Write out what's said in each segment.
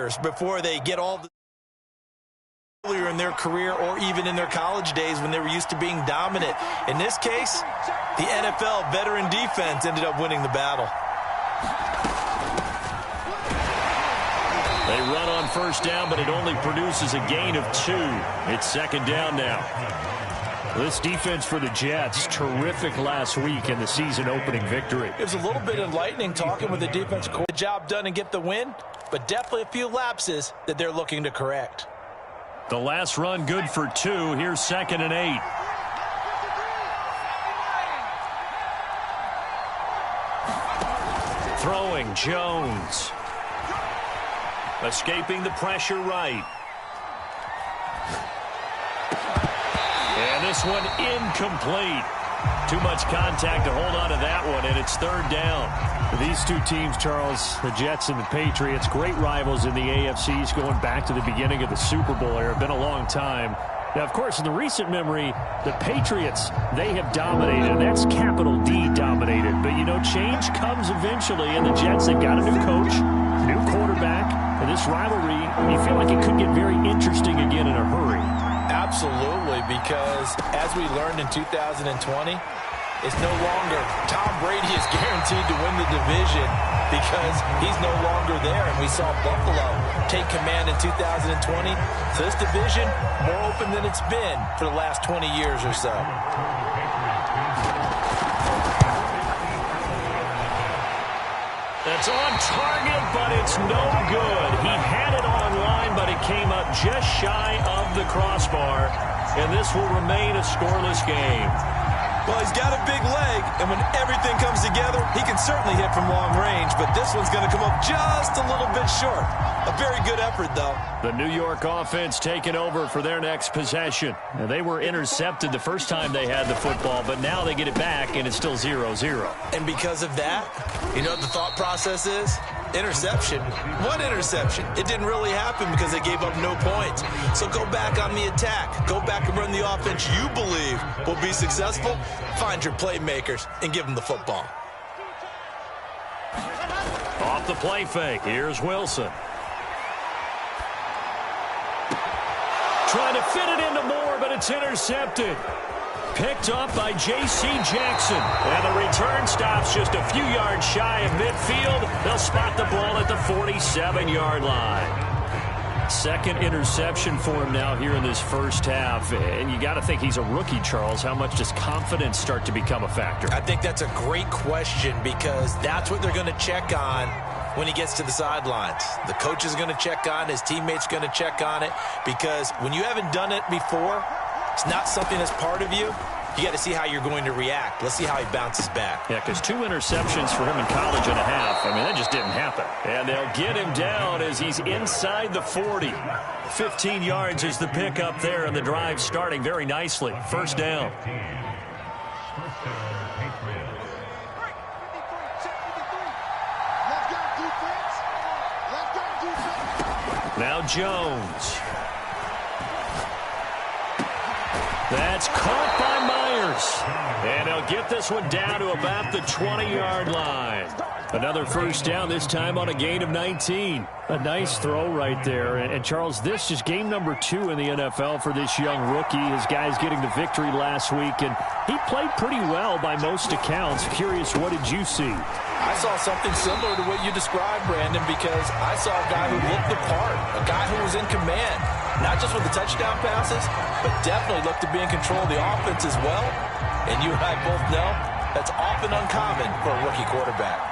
years before they get all the earlier in their career or even in their college days when they were used to being dominant. In this case, the NFL veteran defense ended up winning the battle. They run on first down, but it only produces a gain of 2. It's second down now. This defense for the Jets, terrific last week in the season-opening victory. It was a little bit enlightening talking with the defense coach. The job done and get the win, but definitely a few lapses that they're looking to correct. The last run good for 2. Here's 2nd and 8. Throwing, Jones. Escaping the pressure right. And this one incomplete. Too much contact to hold on to that one, and it's 3rd down. These two teams, Charles, the Jets and the Patriots, great rivals in the AFCs going back to the beginning of the Super Bowl era. Been a long time. Now, of course, in the recent memory, the Patriots, they have dominated, and that's capital D dominated. But, you know, change comes eventually, and the Jets, they've got a new coach, new quarterback, and this rivalry, you feel like it could get very interesting again in a hurry. Absolutely, because as we learned in 2020, it's no longer Tom Brady is guaranteed to win the division because he's no longer there. And we saw Buffalo take command in 2020. So this division, more open than it's been for the last 20 years or so. That's on target, but it's no good. He had it on line, but it came up just shy of the crossbar. And this will remain a scoreless game. Well, he's got a big leg, and when everything comes together, he can certainly hit from long range, but this one's going to come up just a little bit short. A very good effort, though. The New York offense taking over for their next possession. Now, they were intercepted the first time they had the football, but now they get it back, and it's still 0-0. And because of that, you know what the thought process is? Interception. What interception? It didn't really happen because they gave up no points. So go back on the attack. Go back and run the offense you believe will be successful. Find your playmakers and give them the football. Off the play fake. Here's Wilson. Trying to fit it into Moore, but it's intercepted. Picked up by J.C. Jackson. And the return stops just a few yards shy of midfield. They'll spot the ball at the 47-yard line. Second interception for him now here in this first half. And you got to think he's a rookie, Charles. How much does confidence start to become a factor? I think that's a great question because that's what they're going to check on when he gets to the sidelines. The coach is going to check on it. His teammates going to check on it because when you haven't done it before, it's not something that's part of you. You got to see how you're going to react. Let's see how he bounces back. Yeah, because 2 interceptions for him in college and a half. I mean, that just didn't happen. And they'll get him down as he's inside the 40. 15 yards is the pickup there, and the drive starting very nicely. First down. Now Jones. That's caught by Myers. And he'll get this one down to about the 20-yard line. Another first down, this time on a gain of 19. A nice throw right there. And Charles, this is game number 2 in the NFL for this young rookie. His guys getting the victory last week, and he played pretty well by most accounts. Curious, what did you see? I saw something similar to what you described, Brandon, because I saw a guy who looked the part, a guy who was in command, not just with the touchdown passes, but definitely looked to be in control of the offense as well. And you and I both know that's often uncommon for a rookie quarterback.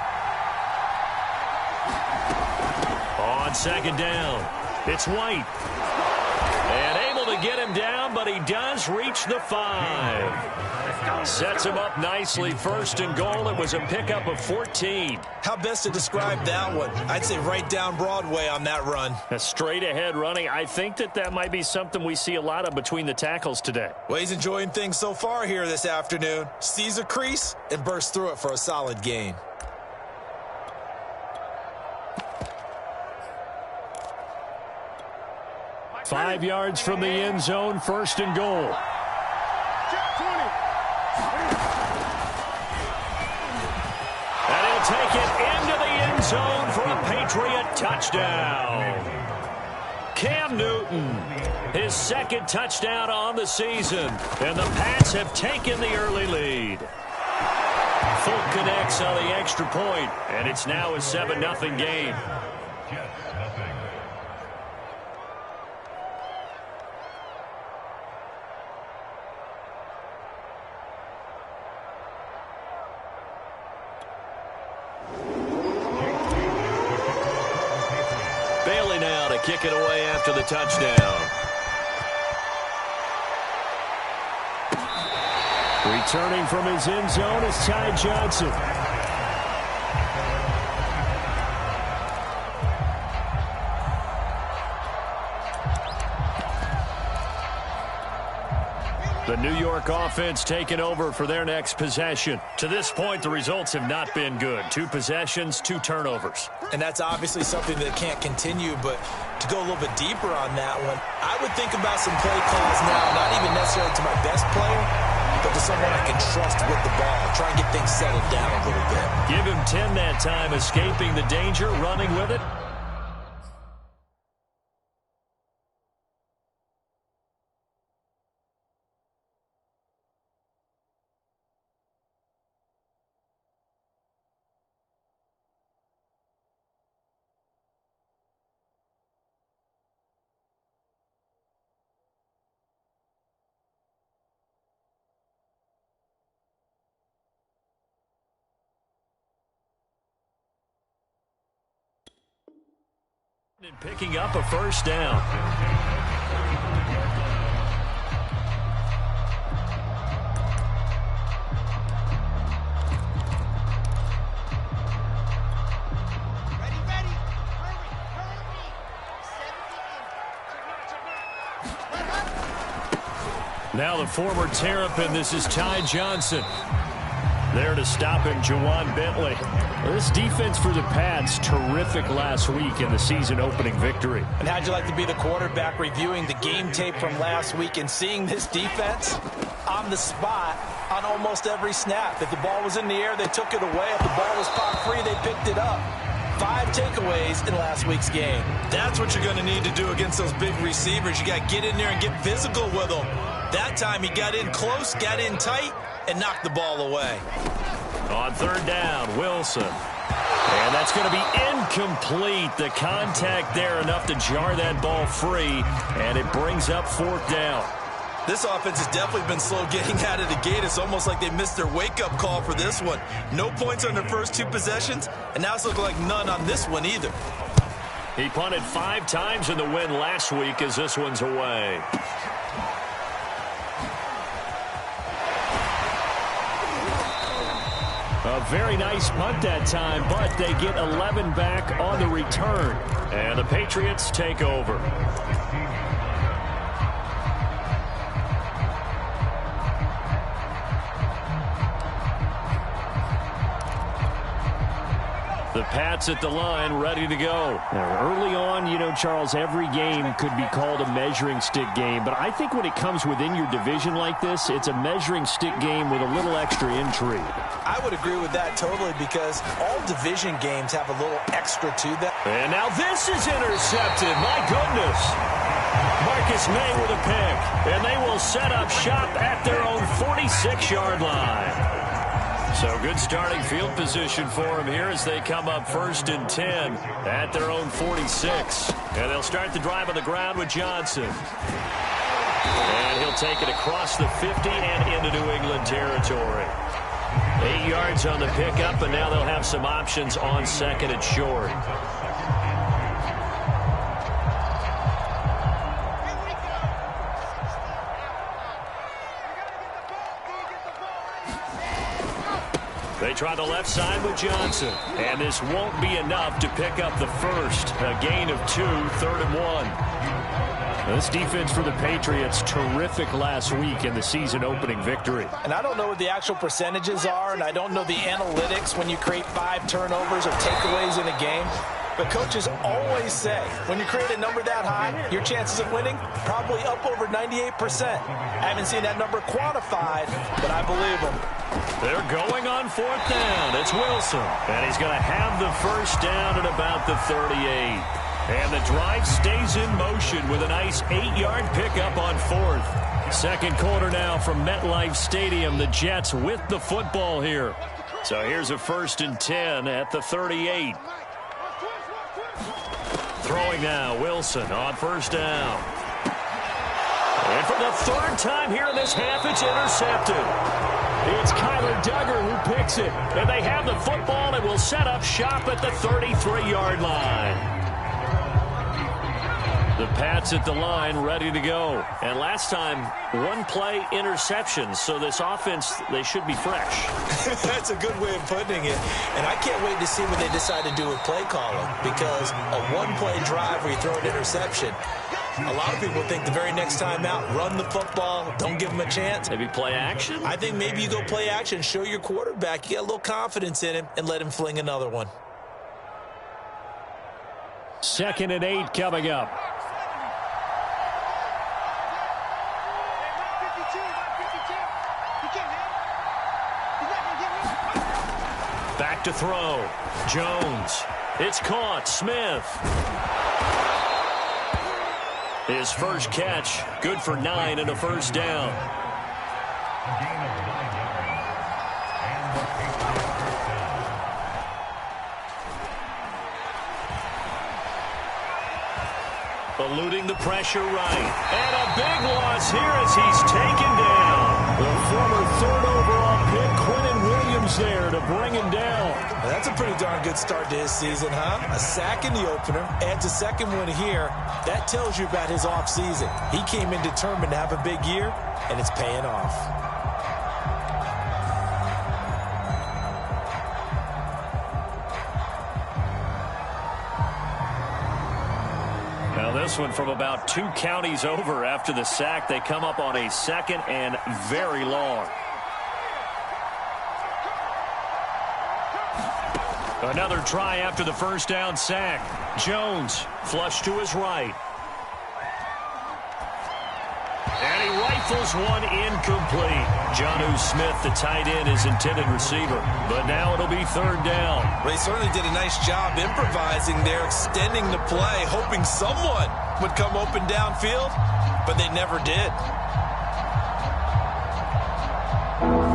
On second down, it's White. And able to get him down, but he does reach the 5. Sets him up nicely. First and goal. It was a pickup of 14. How best to describe that one? I'd say right down Broadway on that run. A straight ahead running. I think that might be something we see a lot of between the tackles today. Well, he's enjoying things so far here this afternoon. Sees a crease and bursts through it for a solid gain. Five yards from the end zone, first and goal. And he'll take it into the end zone for a Patriot Patriot touchdown. Cam Newton, his second touchdown on the season. And the Pats have taken the early lead. Folk connects on the extra point, and it's now a 7-0 game. Bailey now to kick it away after the touchdown. Returning from his end zone is Ty Johnson. The New York offense taking over for their next possession. To this point, the results have not been good. 2 possessions, 2 turnovers. And that's obviously something that can't continue, but to go a little bit deeper on that one, I would think about some play calls now, not even necessarily to my best player, but to someone I can trust with the ball. Try and get things settled down a little bit. Give him 10 that time, escaping the danger, running with it. And picking up a first down. Now the former Terrapin, this is Ty Johnson. There to stop him, Juwan Bentley. This defense for the Pats, terrific last week in the season-opening victory. And how'd you like to be the quarterback reviewing the game tape from last week and seeing this defense on the spot on almost every snap? If the ball was in the air, they took it away. If the ball was popped free, they picked it up. 5 takeaways in last week's game. That's what you're going to need to do against those big receivers. You got to get in there and get physical with them. That time he got in close, got in tight, and knocked the ball away. On third down, Wilson. And that's going to be incomplete. The contact there enough to jar that ball free, and it brings up 4th down. This offense has definitely been slow getting out of the gate. It's almost like they missed their wake-up call for this one. No points on their first 2 possessions, and now it's looking like none on this one either. He punted 5 times in the win last week as this one's away. A very nice punt that time, but they get 11 back on the return. And the Patriots take over. The Pats at the line, ready to go. Now, early on, you know, Charles, every game could be called a measuring stick game. But I think when it comes within your division like this, it's a measuring stick game with a little extra intrigue. I would agree with that totally because all division games have a little extra to them. And now this is intercepted. My goodness. Marcus May with a pick. And they will set up shop at their own 46-yard line. So good starting field position for them here as they come up 1st and 10 at their own 46. And they'll start the drive on the ground with Johnson. And he'll take it across the 50 and into New England territory. 8 yards on the pickup, and now they'll have some options on 2nd and short. They try the left side with Johnson. And this won't be enough to pick up the first. A gain of 2, 3rd and 1. This defense for the Patriots, terrific last week in the season-opening victory. And I don't know what the actual percentages are, and I don't know the analytics when you create 5 turnovers or takeaways in a game. The coaches always say, when you create a number that high, your chances of winning probably up over 98%. I haven't seen that number quantified, but I believe them. They're going on 4th down. It's Wilson, and he's going to have the first down at about the 38. And the drive stays in motion with a nice 8-yard pickup on 4th. Second quarter now from MetLife Stadium. The Jets with the football here. So here's a 1st and 10 at the 38. Throwing now, Wilson on 1st down. And for the 3rd time here in this half, it's intercepted. It's Kyler Duggar who picks it. And they have the football and will set up shop at the 33-yard line. The Pats at the line, ready to go. And last time, 1-play interceptions. So this offense, they should be fresh. That's a good way of putting it. And I can't wait to see what they decide to do with play calling. Because a 1-play drive where you throw an interception, a lot of people think the very next time out, run the football, don't give them a chance. Maybe play action? I think maybe you go play action, show your quarterback, you get a little confidence in him, and let him fling another one. 2nd and 8 coming up. Back to throw. Jones. It's caught. Smith. His first catch. Good for 9 and a first down. Eluding the pressure right. And a big loss here as he's taken down. The former 3rd overall pick, Quentin Williams there to bring him down. Well, that's a pretty darn good start to his season, huh? A sack in the opener, adds a second one here. That tells you about his offseason. He came in determined to have a big year, and it's paying off. Now this one from about 2 counties over after the sack. They come up on a 2nd and very long. Another try after the first down sack. Jones flush to his right. And he rifles one incomplete. Jonnu Smith, the tight end, his intended receiver. But now it'll be 3rd down. Well, he certainly did a nice job improvising there, extending the play, hoping someone would come open downfield, but they never did.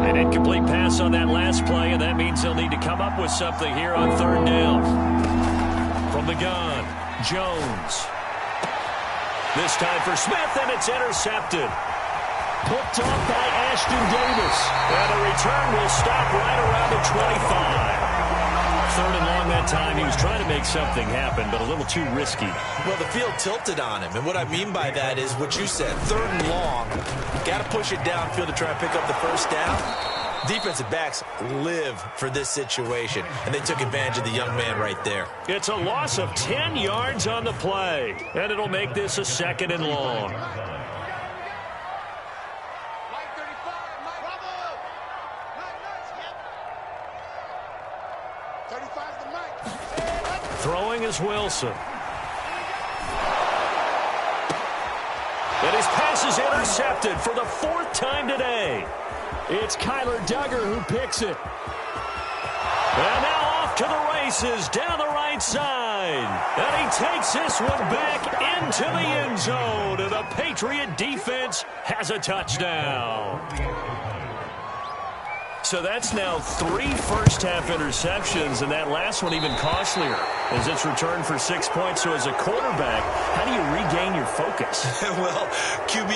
An incomplete pass on that last play, and that means they'll need to come up with something here on 3rd down. From the gun, Jones. This time for Smith, and it's intercepted. Picked off by Ashton Davis. And the return will stop right around the 25. 3rd and long that time. He was trying to make something happen, but a little too risky. Well, the field tilted on him, and what I mean by that is what you said, 3rd and long. Got to push it downfield to try and pick up the first down. Defensive backs live for this situation, and they took advantage of the young man right there. It's a loss of 10 yards on the play, and it'll make this a 2nd and long. Throwing is Wilson. And his pass is intercepted for the 4th time today. It's Kyler Duggar who picks it. And now off to the races down the right side. And he takes this one back into the end zone. And the Patriot defense has a touchdown. So that's now 3 first-half interceptions, and that last one even costlier as it's returned for 6 points. So as a quarterback, how do you regain your focus? Well, QB